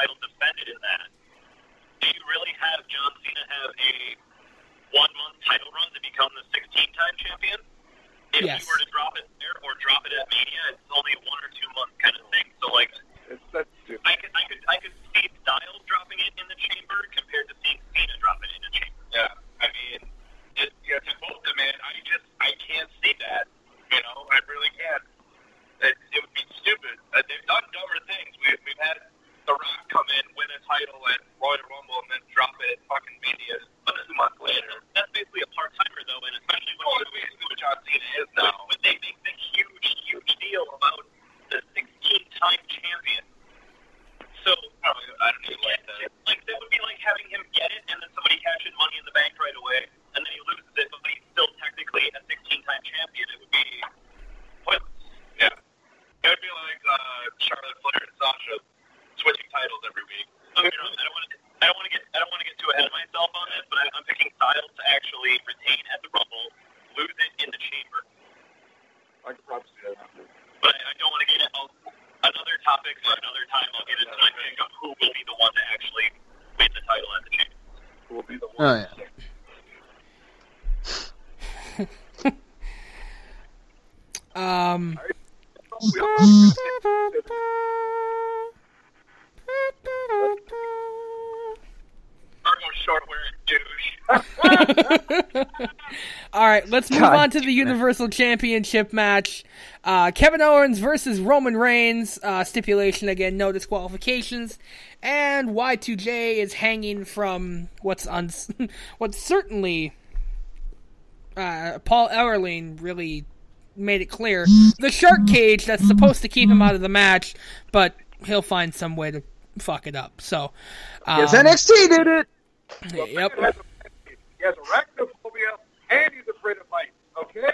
title defended in that, do you really have John Cena have a 1-month title run to become the 16-time champion? If Yes. you were to drop it there or drop it at Mania, it's only a 1 or 2 month kind of thing. So like, That's stupid. I could see Styles dropping it in the chamber compared to seeing Cena drop it in the chamber. Yeah, I mean, to quote them, man, I can't see that. You know, I really can't. It would be stupid. They've done dumber things. We've had The Rock come in, win a title at Royal Rumble, and then drop it at fucking Mania 2 months later. That's basically a part-timer, though, and especially when What John Cena is now. when they make the huge deal about the 16-time champion. So, I don't even like that. like, that would be like having him get it, and then somebody cash in Money in the Bank right away, and then he loses it, but he's still technically a 16-time champion. It would be pointless. Yeah. It would be like Charlotte Flair and Sasha switching titles every week. So, you know, I don't want to get too ahead of myself on this, but I'm picking Styles to actually retain at the Rumble, lose it in the chamber. I could probably see that. But I don't want to get it. Another topic for another time. I'll get into my pick of who will be the one to actually win the title at the chamber. Who will be the one? Oh, yeah. Argo short wearing douche. All right, let's move on to the Universal Championship match. Kevin Owens versus Roman Reigns. Stipulation again, no disqualifications. And Y2J is hanging from what's certainly Paul Ellering really made it clear. The shark cage that's supposed to keep him out of the match, but he'll find some way to fuck it up. So, Yes, NXT did it. Yep. He has arachnophobia, and he's afraid of heights, okay?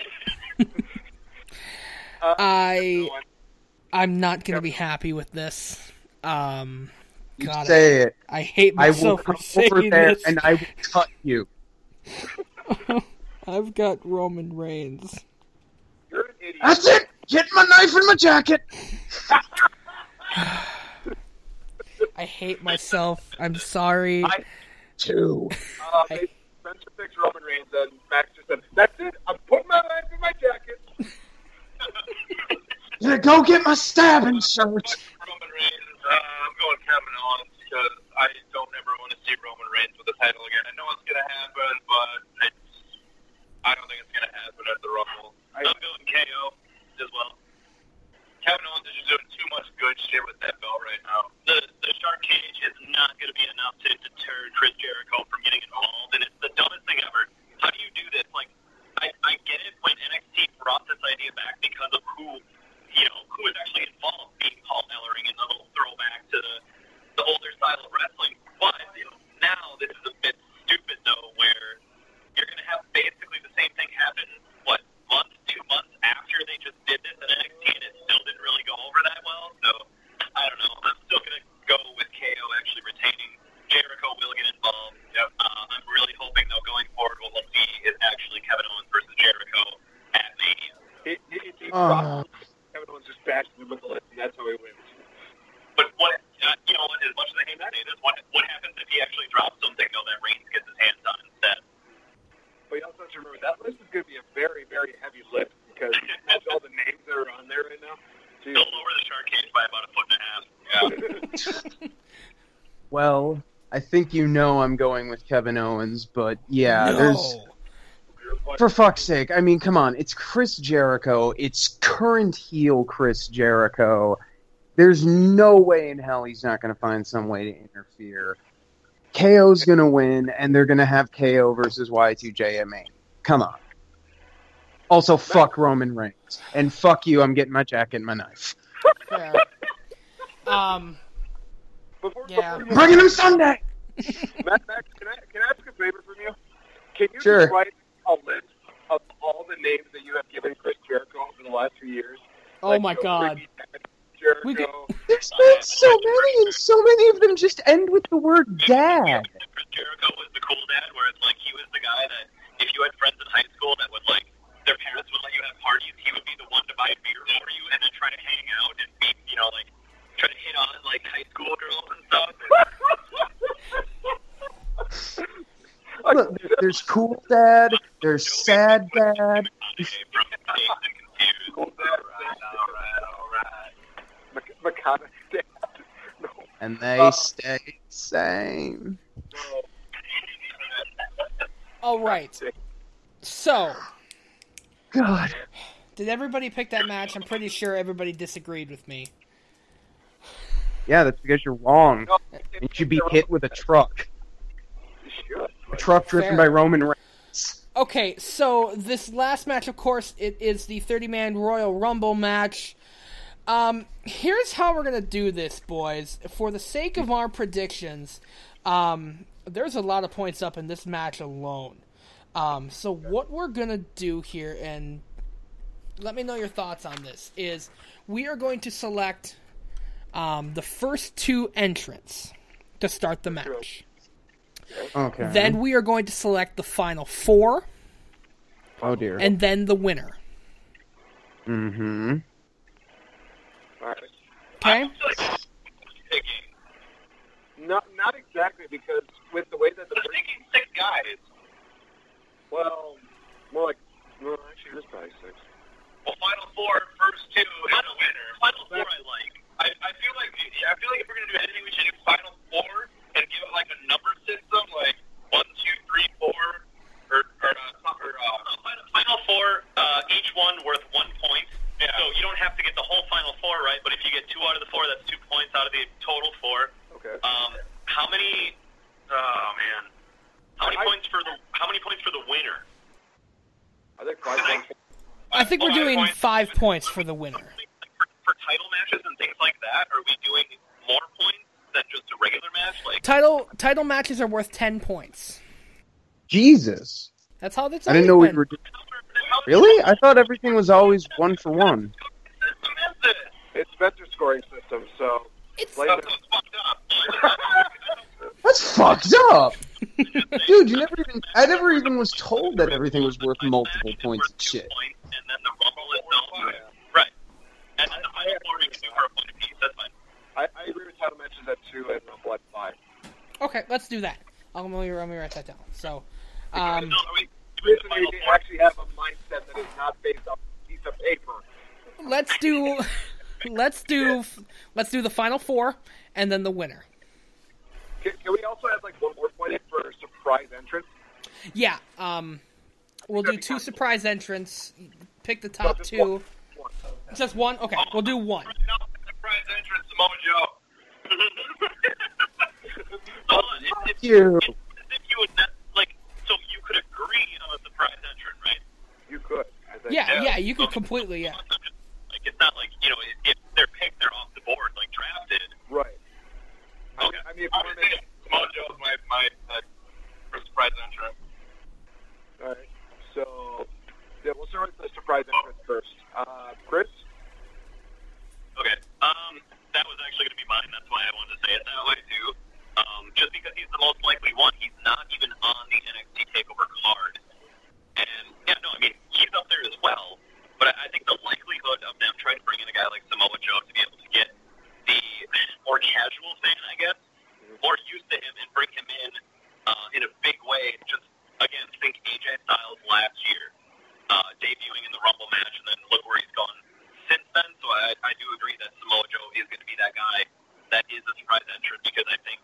I'm not going to be happy with this. You God, say it. I hate I will myself come for over saying there this. and I will cut you. I've got Roman Reigns. You're an idiot. That's it! Get my knife in my jacket! I hate myself. I'm sorry. Two. Spencer picks Roman Reigns, and Max just said, "That's it. I'm putting my knife in my jacket." Yeah, go get my stabbing shirt. Roman Reigns, I'm going Kevin Owens because I don't ever want to see Roman Reigns with the title again. I know it's going to happen, but I don't think it's going to happen at the Rumble. I'm going KO as well. Kevin Owens is just doing too much good shit with that belt right now. The shark cage is not going to be enough to deter Chris Jericho from getting involved, and it's the dumbest thing ever. How do you do this? Like, I get it when NXT brought this idea back because of who was actually involved, being Paul Ellering, and the whole throwback to the older style of wrestling. But now this is a bit stupid though, where you're going to have basically the same thing happen. 2 months after they just did this at NXT, and it still didn't really go over that well. So I don't know. I'm still going to go with KO actually retaining. Jericho will get involved. Yep. I'm really hoping though going forward what we'll see is actually Kevin Owens versus Jericho at Mania. Kevin Owens just bashed him with the list, and that's how he wins. But what as much as I hate to say this, what happens if he actually drops something though that Reigns gets his hands on instead? But you also have to remember, that list is going to be a very, very heavy lift, because that's all the names that are on there right now. They'll lower the shark cage by about 1.5 feet. Yeah. Well, I think you know I'm going with Kevin Owens, but yeah, there's... For fuck's sake, I mean, come on, it's Chris Jericho, it's current heel Chris Jericho. There's no way in hell he's not going to find some way to interfere. KO's going to win, and they're going to have KO versus Y2J at Mania. Come on. Also, fuck Roman Reigns. And fuck you, I'm getting my jacket and my knife. Fair. Yeah. Bringing him Sunday! Matt, can I ask a favor from you? Can you Sure. just write a list of all the names that you have given Chris Jericho over the last few years? Oh my God. Jericho. There's been so many, and so many of them just end with the word dad. Chris Jericho was the cool dad, where it's like he was the guy that if you had friends in high school that would like their parents would let you have parties, he would be the one to buy beer for you and then try to hang out and be, like try to hit on like high school girls and stuff. Look, there's cool dad, there's sad dad. Cool dad. All right. McConaughey dad. No. And they stay the same. No. All right. So, God. did everybody pick that match? I'm pretty sure everybody disagreed with me. Yeah, that's because you're wrong. No, You should be hit with a truck. Should. A truck driven by Roman Reigns. Okay, so this last match, of course, it is the 30-man Royal Rumble match. Here's how we're going to do this, boys. For the sake of our predictions, there's a lot of points up in this match alone. So what we're going to do here, and let me know your thoughts on this, is we are going to select the first two entrants to start the match. Okay. Then we are going to select the final four. Oh, dear. And then the winner. Mm-hmm. All right. Okay? Not exactly, because with the way that I'm thinking 6 guys. well, more like, no, actually, it is probably 6. Well, final 4, first 2, and a winner. Final 4 I like. I feel like if we're gonna do anything, we should do final 4 and give it like a number system, like 1, 2, 3, 4, or final 4. Each one worth 1 point. Yeah. So you don't have to get the whole final 4 right, but if you get 2 out of the 4, that's 2 points out of the total 4. Okay. How many? Oh man. How many points for the winner? I think 5 points. I think we're doing 5 points for the winner. For title matches and things like that, are we doing more points than just a regular match? Like Title matches are worth 10 points. Jesus. That's how that's I didn't know always we were... been. Really? I thought everything was always 1 for 1. It's Spencer scoring system, so It's later. That's fucked up! Dude, I never even was told that everything was worth multiple points and shit. And then the Rumble itself. Right. And then the final 4 you can do for a point apiece. That's fine. I agree with title matches at 2 and Rumble at 5. Okay, let's do that. Let me write that down. So, So are we Chris and AJ actually have a mindset that is not based on a piece of paper. let's do the final 4 and then the winner. Can we also have like one more point in for a surprise entrance? Yeah, we'll do 2 surprise entrants. Pick the top 2. One. Just one? Okay, we'll do 1. surprise entrance, Samoa Joe. Hold on. If You. you would so you could agree on a surprise entrant, right? You could. I think. Yeah, you could completely, yeah. Like it's not like if they're picked, they're off the board, like drafted. Right. Okay. I mean, if you want to make Samoa Joe's my surprise entrant. all right. So, yeah, we'll start with the surprise entrance first. Chris? Okay. That was actually going to be mine. That's why I wanted to say it that way too. Just because he's the most likely one, he's not even on the NXT Takeover card. And yeah, no, I mean he's up there as well. But I think the likelihood of them trying to bring in a guy like Samoa Joe to be able to get the more casual fan, I guess, more used to him and bring him in a big way. Just again, think AJ Styles last year, debuting in the Rumble match, and then look where he's gone since then. So I do agree that Samoa Joe is going to be that guy that is a surprise entrant, because I think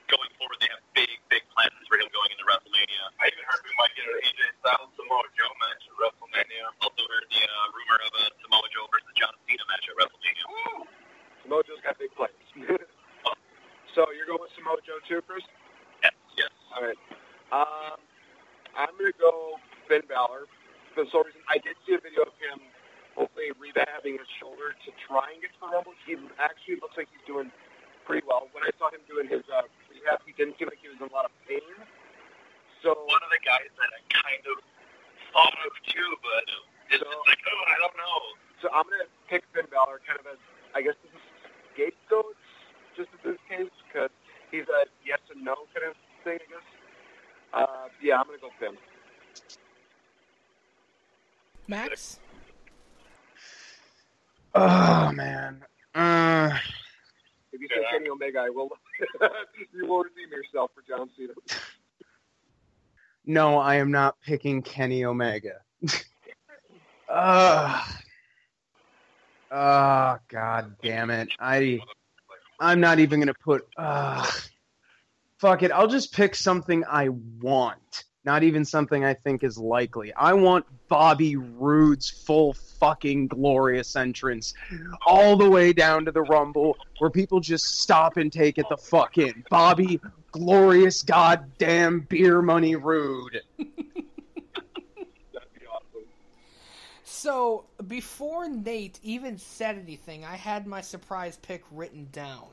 going forward they have big plans for him going into WrestleMania. I even heard we might get an AJ Styles Samoa Joe match at WrestleMania. Also heard the rumor of a Samoa Joe versus John Cena match at WrestleMania. Woo! Samoa Joe's got big players. So you're going with Samoa Joe too, Chris? Yes. All right. I'm going to go Finn Balor. For the sole reason, I did see a video of him hopefully rehabbing his shoulder to try and get to the Rumble. He actually looks like he's doing pretty well. When I saw him doing his rehab, he didn't seem like he was in a lot of pain. So One of the guys that I kind of thought of too, but it's like, I don't know. So I'm going to pick Finn Balor kind of as, I guess this is scapegoat, just in this case, because he's a yes and no kind of thing, I guess. Yeah, I'm going to go Finn. Max? Oh, man. If you say Kenny Omega, I will. You will redeem yourself for John Cena. No, I am not picking Kenny Omega. God damn it. I'm not even going to put... fuck it, I'll just pick something I want. Not even something I think is likely. I want Bobby Roode's full fucking glorious entrance all the way down to the Rumble where people just stop and take it the fuck in. Bobby Glorious Goddamn Beer Money Rude. That'd be awesome. So, before Nate even said anything, I had my surprise pick written down.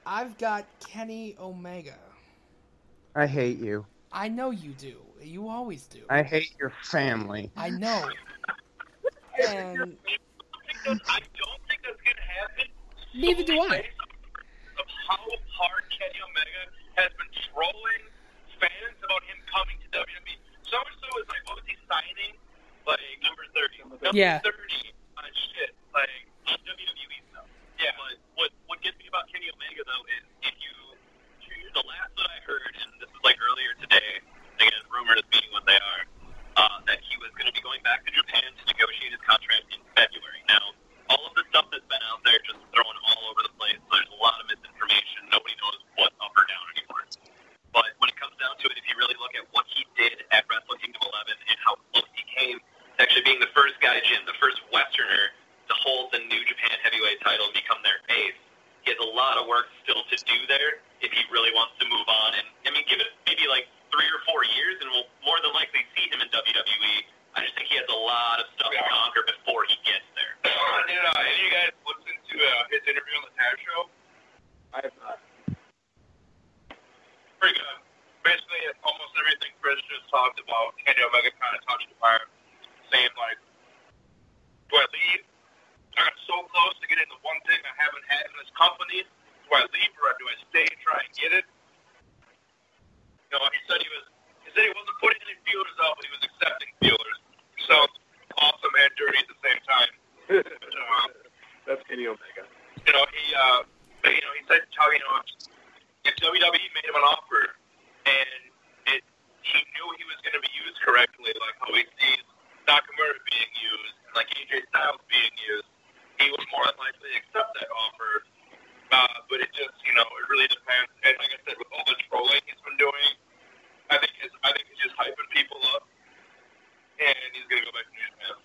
I've got Kenny Omega. I hate you. I know you do. You always do. I hate your family. I know. And I don't think that's going to happen. Neither do I. Of how hard Kenny Omega has been trolling fans about him coming to WWE. So much so is like, what was he signing? Like, number 30. Number 30 on shit. Like, on WWE stuff. Yeah. But what gets me about Kenny Omega, though, is if you... The last that I heard, and this is like earlier today, again, rumors being what they are, that he was going to be going back to Japan to negotiate his contract in February. Now, all of the stuff that's been out there just thrown all over the place. There's a lot of misinformation. Nobody knows what's up or down anymore. But when it comes down to it, if you really look at what he did at Wrestle Kingdom 11 and how close he came to actually being the first Gaijin, the first Westerner to hold the New Japan Heavyweight title and become their ace, he has a lot of work still to do there if he really wants to move on. And, I mean, give it maybe like 3 or 4 years, and we'll more than likely see him in WWE. I just think he has a lot of stuff to conquer before he gets there. Did any of you guys listen to his interview on the Taz show? I have not. Pretty good. Basically, almost everything Chris just talked about, Kenny Omega kind of touched upon, saying, like, do I leave? I got so close to getting the one thing I haven't had in this company. Do I leave or do I stay and try and get it? You know, he said he wasn't putting any feelers out, but he was accepting feelers. Sounds awesome and dirty at the same time. That's Kenny Omega. You know, he said how, you know, if WWE made him an offer and he knew he was going to be used correctly, like how he sees Nakamura being used, like AJ Styles being used, he would more than likely accept that offer. But it just, you know, it really depends. And like I said, with all the trolling he's been doing, I think he's just hyping people up, and he's going to go back to New Japan.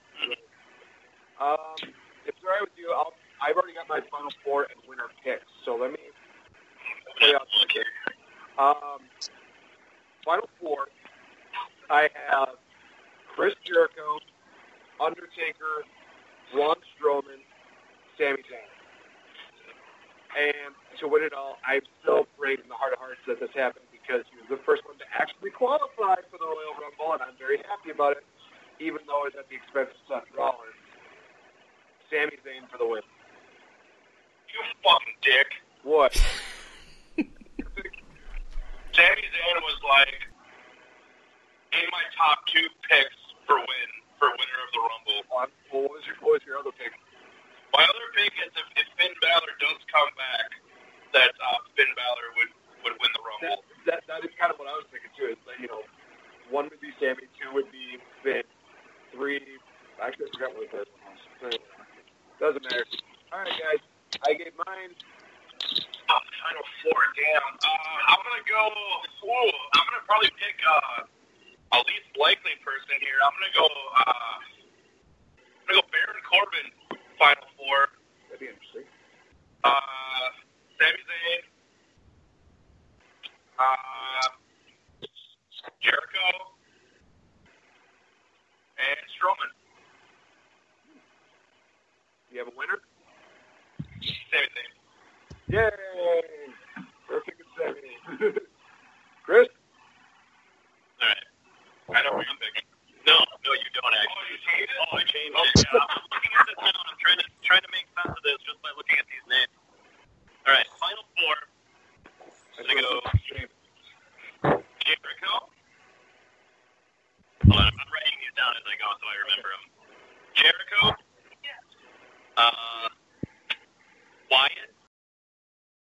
If it's all right with you, I've already got my final 4 and winner picks, so let me play out some here. Final 4, I have Chris Jericho, Undertaker, Braun Strowman, Sami Zayn. And to win it all, I'm still praying in the heart of hearts that this happened because he was the first one to actually qualify for the Royal Rumble, and I'm very happy about it, even though it's at the expense of Seth Rollins. Sami Zayn for the win. You fucking dick. What? Sami Zayn was like in my top 2 picks for winner of the Rumble. Well, what was your other pick? My other pick is if Finn Balor does come back, that Finn Balor would win the Rumble. That is kind of what I was thinking too. Is that, you know, 1 would be Sami, 2 would be Finn, 3. Actually, I forgot what the third one was. Doesn't matter. All right, guys. I gave mine. Final 4, damn. I'm gonna go. I'm gonna probably pick a least likely person here. I'm gonna go Baron Corbin. Final 4. That'd be interesting. Sami Zayn. Jericho. And Strowman. You have a winner? Sami Zayn. Yeah.